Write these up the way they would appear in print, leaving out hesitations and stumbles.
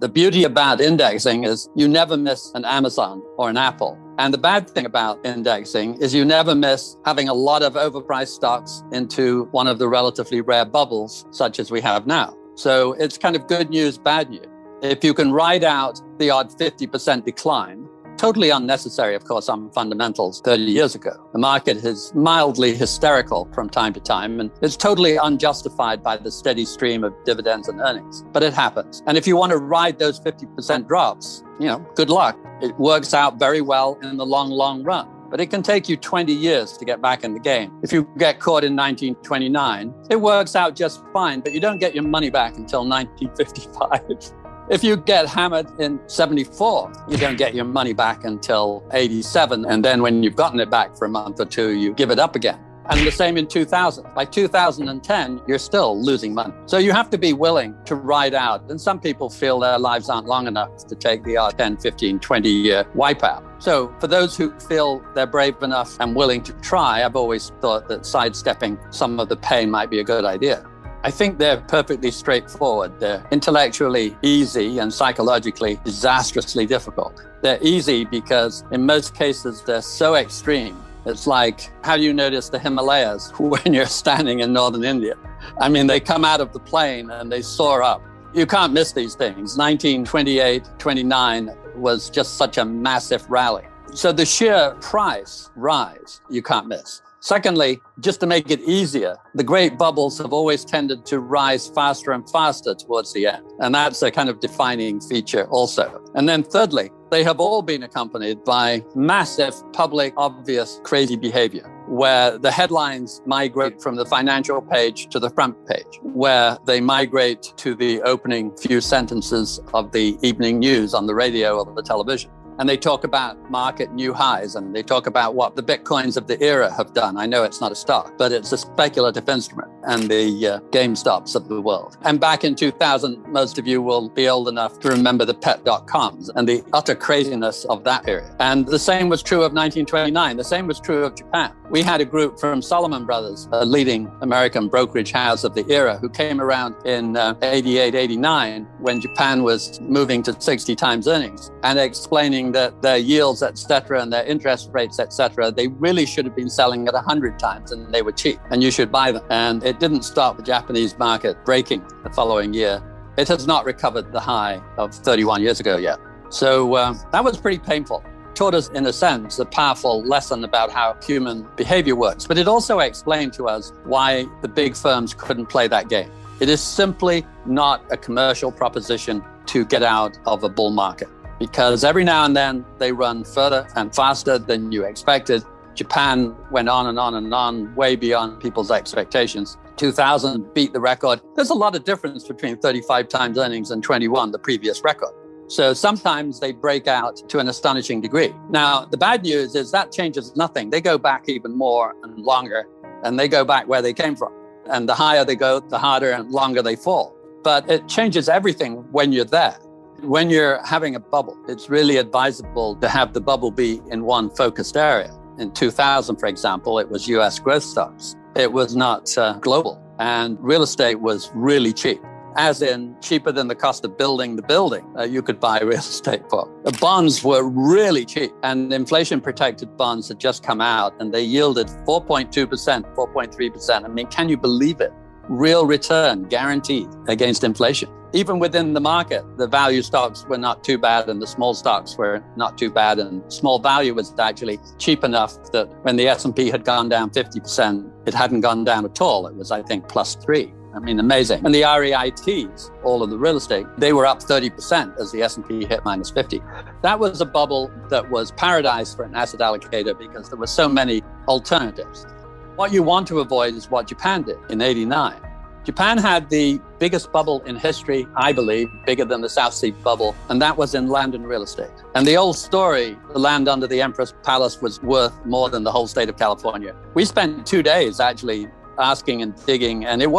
The beauty about indexing is you never miss an Amazon or an Apple. And the bad thing about indexing is you never miss having a lot of overpriced stocks into one of the relatively rare bubbles, such as we have now. So it's kind of good news, bad news. If you can ride out the odd 50% decline, totally unnecessary, of course, on fundamentals 30 years ago. The market is mildly hysterical from time to time, and it's totally unjustified by the steady stream of dividends and earnings. But it happens. And if you want to ride those 50% drops, good luck. It works out very well in the long, long run. But it can take you 20 years to get back in the game. If you get caught in 1929, it works out just fine, but you don't get your money back until 1955. If you get hammered in 74, you don't get your money back until 87. And then when you've gotten it back for a month or two, you give it up again. And the same in 2000. By 2010, you're still losing money. So you have to be willing to ride out. And some people feel their lives aren't long enough to take the 10, 15, 20-year wipeout. So for those who feel they're brave enough and willing to try, I've always thought that sidestepping some of the pain might be a good idea. I think they're perfectly straightforward. They're intellectually easy and psychologically disastrously difficult. They're easy because in most cases, they're so extreme. It's like, how do you notice the Himalayas when you're standing in northern India? I mean, they come out of the plane and they soar up. You can't miss these things. 1928, 29 was just such a massive rally. So the sheer price rise, you can't miss. Secondly, just to make it easier, the great bubbles have always tended to rise faster and faster towards the end. And that's a kind of defining feature also. And then thirdly, they have all been accompanied by massive, public, obvious, crazy behavior, where the headlines migrate from the financial page to the front page, where they migrate to the opening few sentences of the evening news on the radio or the television. And they talk about market new highs, and they talk about what the Bitcoins of the era have done. I know it's not a stock, but it's a speculative instrument, and the GameStops of the world. And back in 2000, most of you will be old enough to remember the pet.coms and the utter craziness of that period. And the same was true of 1929. The same was true of Japan. We had a group from Salomon Brothers, a leading American brokerage house of the era, who came around in 88, 89, when Japan was moving to 60 times earnings, and explaining that their yields, et cetera, and their interest rates, et cetera, they really should have been selling at 100 times, and they were cheap, and you should buy them. And it didn't stop the Japanese market breaking the following year. It has not recovered the high of 31 years ago yet. So that was pretty painful. Taught us, in a sense, a powerful lesson about how human behavior works. But it also explained to us why the big firms couldn't play that game. It is simply not a commercial proposition to get out of a bull market, because every now and then they run further and faster than you expected. Japan went on and on and on, way beyond people's expectations. 2000 beat the record. There's a lot of difference between 35 times earnings and 21, the previous record. So sometimes they break out to an astonishing degree. Now, the bad news is that changes nothing. They go back even more and longer, and they go back where they came from. And the higher they go, the harder and longer they fall. But it changes everything when you're there. When you're having a bubble, it's really advisable to have the bubble be in one focused area. In 2000, for example, it was US growth stocks. It was not global. And real estate was really cheap, as in cheaper than the cost of building the building you could buy real estate for. The bonds were really cheap, and inflation-protected bonds had just come out, and they yielded 4.2%, 4.3%. I mean, can you believe it? Real return guaranteed against inflation. Even within the market, the value stocks were not too bad, and the small stocks were not too bad, and small value was actually cheap enough that when the S&P had gone down 50%, it hadn't gone down at all. It was, I think, +3. I mean, amazing. And the REITs, all of the real estate, they were up 30% as the S&P hit -50. That was a bubble that was paradise for an asset allocator because there were so many alternatives. What you want to avoid is what Japan did in 89. Japan had the biggest bubble in history, I believe, bigger than the South Sea bubble, and that was in land and real estate. And the old story, the land under the Empress Palace was worth more than the whole state of California. We spent 2 days actually asking and digging, and it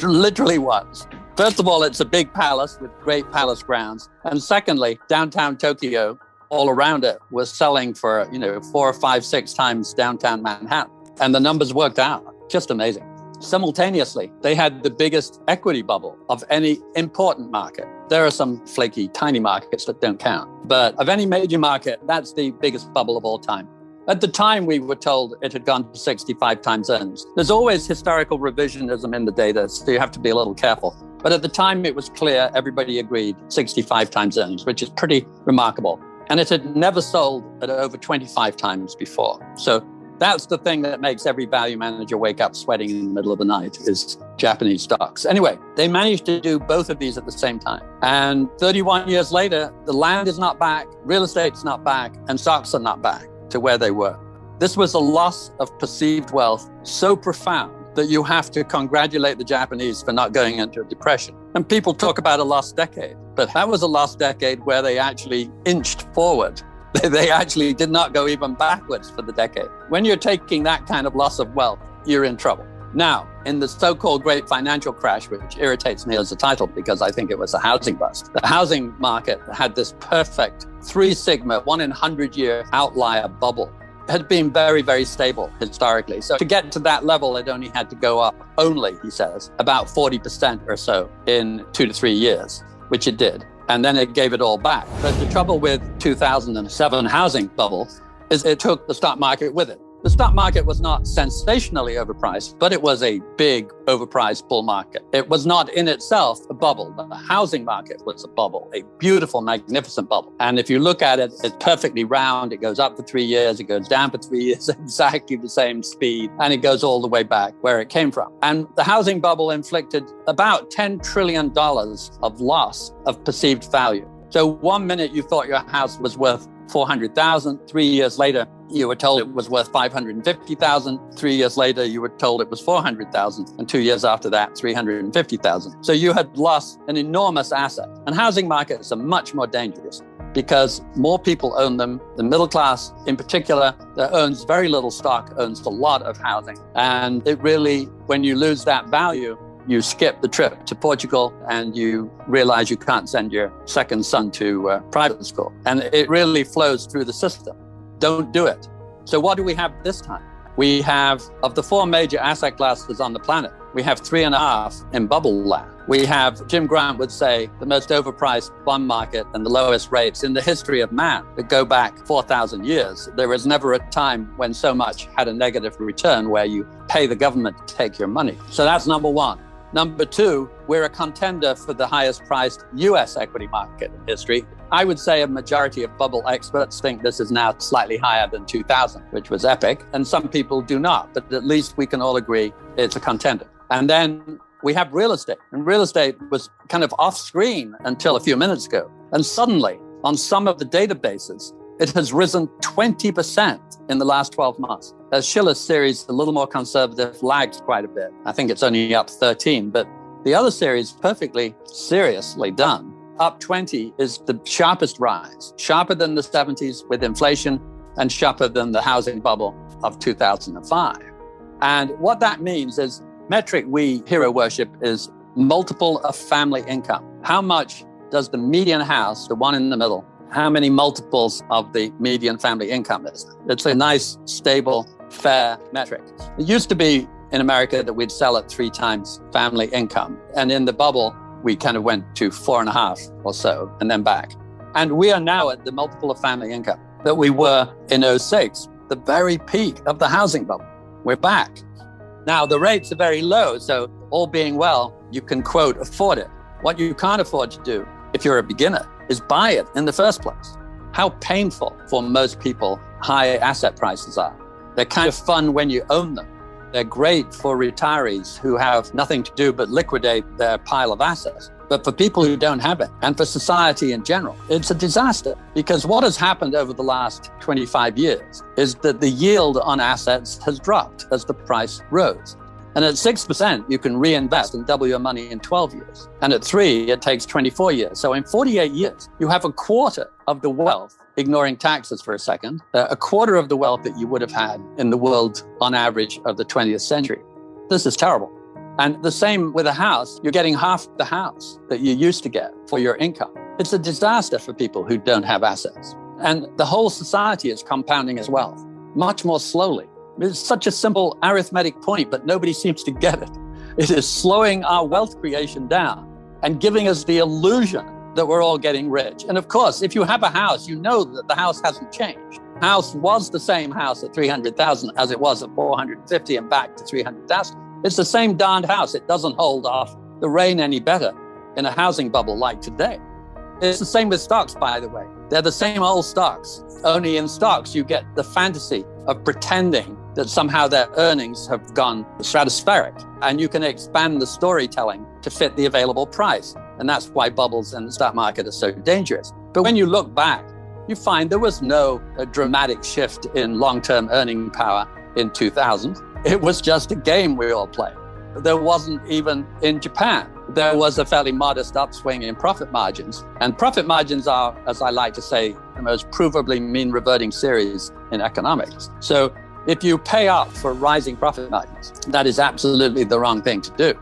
literally was. First of all, it's a big palace with great palace grounds. And secondly, downtown Tokyo, all around it, was selling for, 4, 5, 6 times downtown Manhattan. And the numbers worked out. Just amazing. Simultaneously, they had the biggest equity bubble of any important market. There are some flaky, tiny markets that don't count. But of any major market, that's the biggest bubble of all time. At the time, we were told it had gone to 65 times earnings. There's always historical revisionism in the data, so you have to be a little careful. But at the time, it was clear, everybody agreed, 65 times earnings, which is pretty remarkable. And it had never sold at over 25 times before. So that's the thing that makes every value manager wake up sweating in the middle of the night is Japanese stocks. Anyway, they managed to do both of these at the same time. And 31 years later, the land is not back, real estate's not back, and stocks are not back to where they were. This was a loss of perceived wealth so profound that you have to congratulate the Japanese for not going into a depression. And people talk about a lost decade, but that was a lost decade where they actually inched forward. They actually did not go even backwards for the decade. When you're taking that kind of loss of wealth, you're in trouble. Now, in the so-called great financial crash, which irritates me as a title because I think it was a housing bust, the housing market had this perfect 3 sigma, 1 in 100-year outlier bubble. It had been very, very stable historically. So to get to that level, it only had to go up only, he says, about 40% or so in 2 to 3 years, which it did. And then it gave it all back. But the trouble with 2007 housing bubble is it took the stock market with it. The stock market was not sensationally overpriced, but it was a big overpriced bull market. It was not in itself a bubble. The housing market was a bubble, a beautiful, magnificent bubble. And if you look at it, it's perfectly round. It goes up for 3 years. It goes down for 3 years, exactly the same speed. And it goes all the way back where it came from. And the housing bubble inflicted about $10 trillion of loss of perceived value. So 1 minute you thought your house was worth 400,000. 3 years later, you were told it was worth 550,000. 3 years later, you were told it was 400,000. And 2 years after that, 350,000. So you had lost an enormous asset. And housing markets are much more dangerous because more people own them. The middle class in particular that owns very little stock owns a lot of housing. And it really, when you lose that value, you skip the trip to Portugal and you realize you can't send your second son to private school. And it really flows through the system. Don't do it. So what do we have this time? We have, of the 4 major asset classes on the planet, we have 3.5 in bubble land. We have, Jim Grant would say, the most overpriced bond market and the lowest rates in the history of man that go back 4,000 years. There was never a time when so much had a negative return where you pay the government to take your money. So that's number 1. Number 2, we're a contender for the highest priced US equity market in history. I would say a majority of bubble experts think this is now slightly higher than 2000, which was epic. And some people do not, but at least we can all agree it's a contender. And then we have real estate. And real estate was kind of off screen until a few minutes ago. And suddenly, on some of the databases, it has risen 20% in the last 12 months. As Schiller's series, a little more conservative, lags quite a bit. I think it's only up 13, but the other series, perfectly seriously done. Up 20 is the sharpest rise, sharper than the 70s with inflation and sharper than the housing bubble of 2005. And what that means is metric we hero worship is multiple of family income. How much does the median house, the one in the middle, how many multiples of the median family income is? It's a nice, stable, fair metric. It used to be in America that we'd sell at 3 times family income. And in the bubble, we kind of went to 4.5 or so and then back. And we are now at the multiple of family income that we were in 06, the very peak of the housing bubble. We're back. Now, the rates are very low, so all being well, you can, quote, afford it. What you can't afford to do, if you're a beginner, is buy it in the first place. How painful for most people high asset prices are. They're kind of fun when you own them. They're great for retirees who have nothing to do but liquidate their pile of assets. But for people who don't have it, and for society in general, it's a disaster. Because what has happened over the last 25 years is that the yield on assets has dropped as the price rose. And at 6%, you can reinvest and double your money in 12 years. And at 3, it takes 24 years. So in 48 years, you have a quarter of the wealth, ignoring taxes for a second, a quarter of the wealth that you would have had in the world on average of the 20th century. This is terrible. And the same with a house. You're getting half the house that you used to get for your income. It's a disaster for people who don't have assets. And the whole society is compounding its wealth much more slowly. It's such a simple arithmetic point, but nobody seems to get it. It is slowing our wealth creation down and giving us the illusion that we're all getting rich. And of course, if you have a house, you know that the house hasn't changed. House was the same house at 300,000 as it was at 450 and back to 300,000. It's the same darned house. It doesn't hold off the rain any better in a housing bubble like today. It's the same with stocks, by the way. They're the same old stocks. Only in stocks, you get the fantasy of pretending that somehow their earnings have gone stratospheric. And you can expand the storytelling to fit the available price. And that's why bubbles in the stock market are so dangerous. But when you look back, you find there was no dramatic shift in long-term earning power in 2000. It was just a game we all played. There wasn't even in Japan. There was a fairly modest upswing in profit margins. And profit margins are, as I like to say, the most provably mean reverting series in economics. So if you pay up for rising profit margins, that is absolutely the wrong thing to do.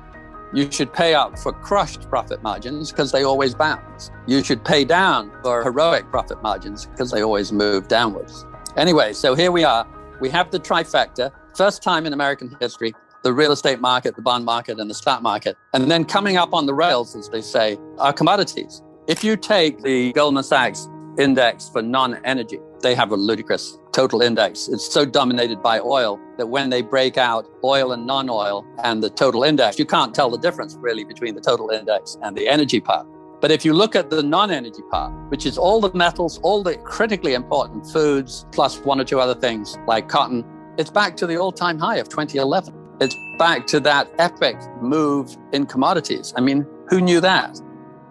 You should pay up for crushed profit margins because they always bounce. You should pay down for heroic profit margins because they always move downwards. Anyway, so here we are. We have the trifecta. First time in American history, the real estate market, the bond market, and the stock market. And then coming up on the rails, as they say, are commodities. If you take the Goldman Sachs index for non-energy, they have a ludicrous total index. It's so dominated by oil that when they break out oil and non-oil and the total index, you can't tell the difference really between the total index and the energy part. But if you look at the non-energy part, which is all the metals, all the critically important foods, plus one or two other things like cotton, it's back to the all-time high of 2011. It's back to that epic move in commodities. I mean, who knew that?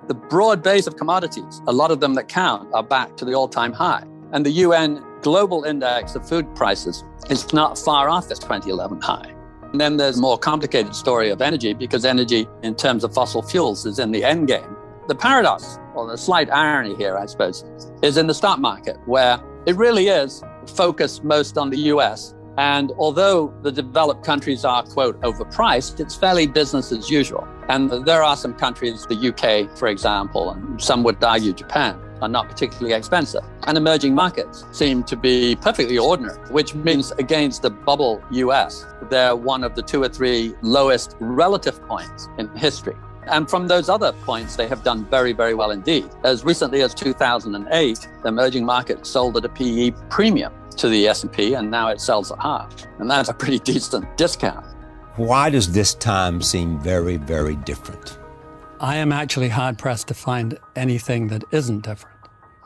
The broad base of commodities, a lot of them that count, are back to the all-time high. And the UN Global Index of Food Prices is not far off its 2011 high. And then there's a more complicated story of energy, because energy in terms of fossil fuels is in the end game. The paradox, or the slight irony here, I suppose, is in the stock market, where it really is focused most on the US. And although the developed countries are, quote, overpriced, it's fairly business as usual. And there are some countries, the UK, for example, and some would argue Japan, are not particularly expensive. And emerging markets seem to be perfectly ordinary, which means against the bubble US, they're one of the 2 or 3 lowest relative points in history. And from those other points, they have done very, very well indeed. As recently as 2008, the emerging market sold at a PE premium to the S&P, and now it sells at half. And that's a pretty decent discount. Why does this time seem very, very different? I am actually hard-pressed to find anything that isn't different.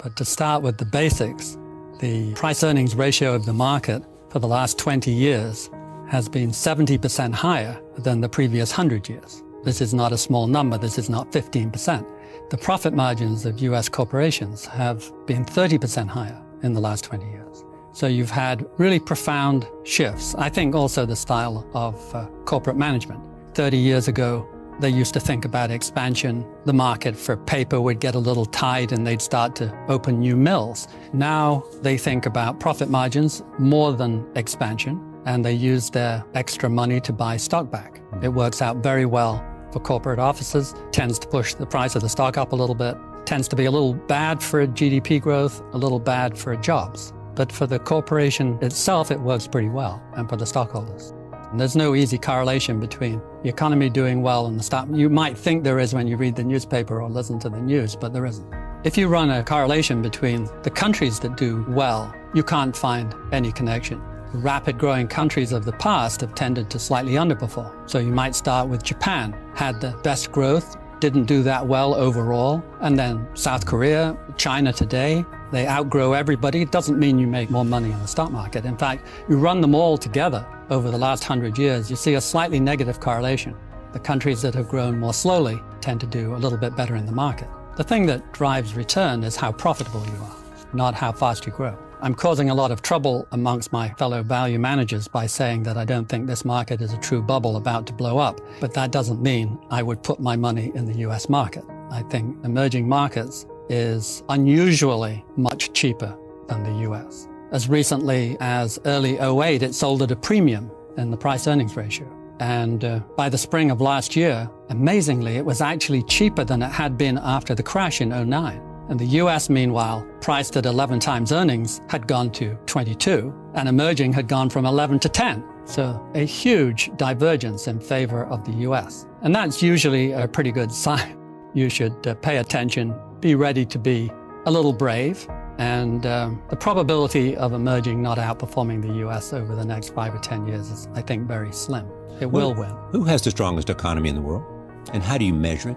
But to start with the basics, the price-earnings ratio of the market for the last 20 years has been 70% higher than the previous 100 years. This is not a small number. This is not 15%. The profit margins of US corporations have been 30% higher in the last 20 years. So you've had really profound shifts. I think also the style of corporate management. 30 years ago, they used to think about expansion. The market for paper would get a little tight and they'd start to open new mills. Now they think about profit margins more than expansion, and they use their extra money to buy stock back. It works out very well for corporate offices, tends to push the price of the stock up a little bit, tends to be a little bad for GDP growth, a little bad for jobs. But for the corporation itself, it works pretty well, and for the stockholders. And there's no easy correlation between the economy doing well and the stock. You might think there is when you read the newspaper or listen to the news, but there isn't. If you run a correlation between the countries that do well, you can't find any connection. The rapid growing countries of the past have tended to slightly underperform. So you might start with Japan, had the best growth, didn't do that well overall. And then South Korea, China today, they outgrow everybody. It doesn't mean you make more money in the stock market. In fact, you run them all together over the last 100 years, you see a slightly negative correlation. The countries that have grown more slowly tend to do a little bit better in the market. The thing that drives return is how profitable you are, not how fast you grow. I'm causing a lot of trouble amongst my fellow value managers by saying that I don't think this market is a true bubble about to blow up. But that doesn't mean I would put my money in the US market. I think emerging markets is unusually much cheaper than the US. As recently as early 2008, it sold at a premium in the price-earnings ratio. And by the spring of last year, amazingly, it was actually cheaper than it had been after the crash in 2009. And the US, meanwhile, priced at 11 times earnings, had gone to 22, and emerging had gone from 11 to 10. So a huge divergence in favor of the US. And that's usually a pretty good sign. You should pay attention, be ready to be a little brave, and the probability of emerging not outperforming the US over the next 5 or 10 years is, I think, very slim. It will win. Who has the strongest economy in the world? And how do you measure it?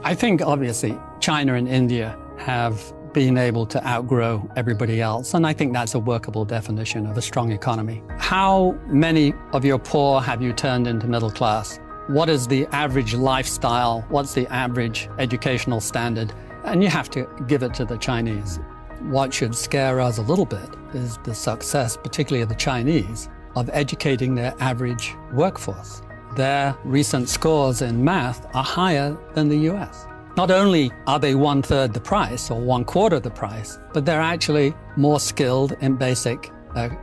I think, obviously, China and India have been able to outgrow everybody else, and I think that's a workable definition of a strong economy. How many of your poor have you turned into middle class? What is the average lifestyle? What's the average educational standard? And you have to give it to the Chinese. What should scare us a little bit is the success, particularly of the Chinese, of educating their average workforce. Their recent scores in math are higher than the US. Not only are they 1/3 the price or 1/4 the price, but they're actually more skilled in basic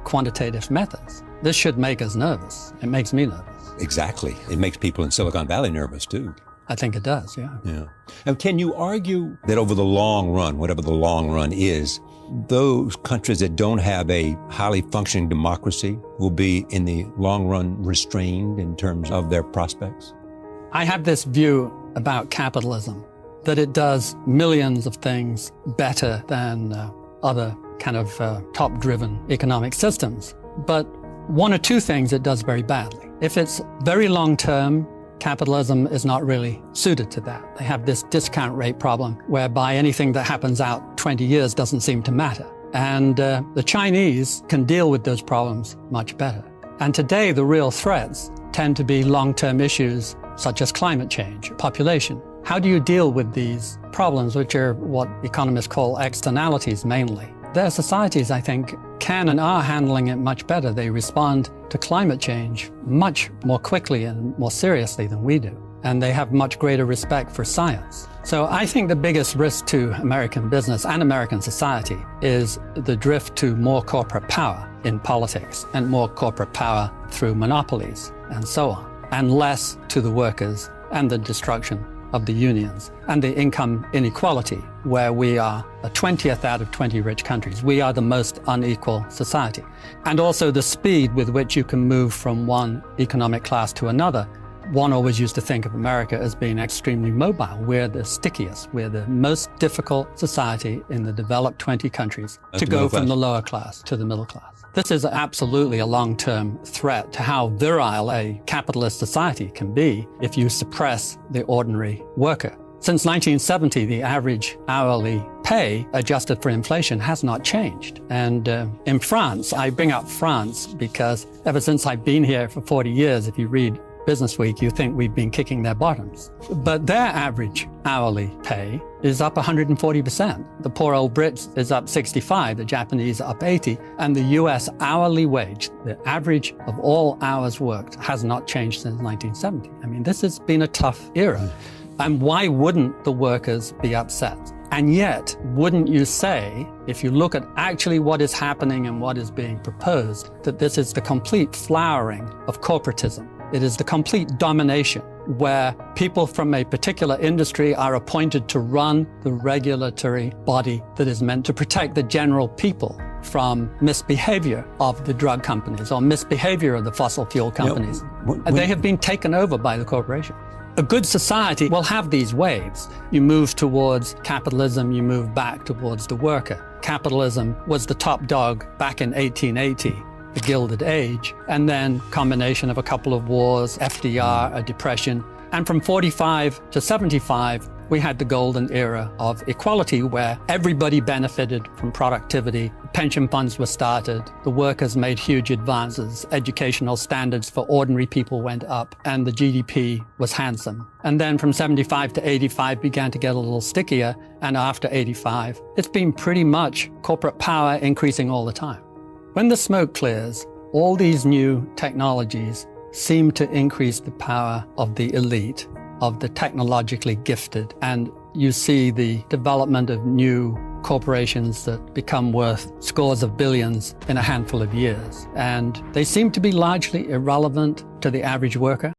quantitative methods. This should make us nervous. It makes me nervous. Exactly. It makes people in Silicon Valley nervous, too. I think it does, yeah. Yeah. And can you argue that over the long run, whatever the long run is, those countries that don't have a highly functioning democracy will be, in the long run, restrained in terms of their prospects? I have this view about capitalism, that it does millions of things better than other kind of top-driven economic systems. But one or two things it does very badly. If it's very long-term, capitalism is not really suited to that. They have this discount rate problem whereby anything that happens out 20 years doesn't seem to matter. And the Chinese can deal with those problems much better. And today, the real threats tend to be long-term issues such as climate change, population. How do you deal with these problems, which are what economists call externalities mainly? Their societies, I think, can and are handling it much better. They respond to climate change much more quickly and more seriously than we do. And they have much greater respect for science. So I think the biggest risk to American business and American society is the drift to more corporate power in politics and more corporate power through monopolies and so on, and less to the workers and the destruction of the unions and the income inequality, where we are a 20th out of 20 rich countries. We are the most unequal society. And also the speed with which you can move from one economic class to another. One always used to think of America as being extremely mobile. We're the stickiest. We're the most difficult society in the developed 20 countries to go from the lower class to the middle class. This is absolutely a long-term threat to how virile a capitalist society can be if you suppress the ordinary worker. Since 1970, the average hourly pay adjusted for inflation has not changed. And in France, I bring up France because ever since I've been here for 40 years, if you read Business Week, you think we've been kicking their bottoms. But their average hourly pay is up 140%. The poor old Brits is up 65%, the Japanese are up 80%, and the US hourly wage, the average of all hours worked, has not changed since 1970. I mean, this has been a tough era. And why wouldn't the workers be upset? And yet, wouldn't you say, if you look at actually what is happening and what is being proposed, that this is the complete flowering of corporatism? It is the complete domination where people from a particular industry are appointed to run the regulatory body that is meant to protect the general people from misbehavior of the drug companies or misbehavior of the fossil fuel companies. They have been taken over by the corporation. A good society will have these waves. You move towards capitalism, you move back towards the worker. Capitalism was the top dog back in 1880. The Gilded Age, and then combination of a couple of wars, FDR, a depression. And from 45 to 75, we had the golden era of equality where everybody benefited from productivity. Pension funds were started. The workers made huge advances. Educational standards for ordinary people went up and the GDP was handsome. And then from 75 to 85 began to get a little stickier. And after 85, it's been pretty much corporate power increasing all the time. When the smoke clears, all these new technologies seem to increase the power of the elite, of the technologically gifted, and you see the development of new corporations that become worth scores of billions in a handful of years. And they seem to be largely irrelevant to the average worker.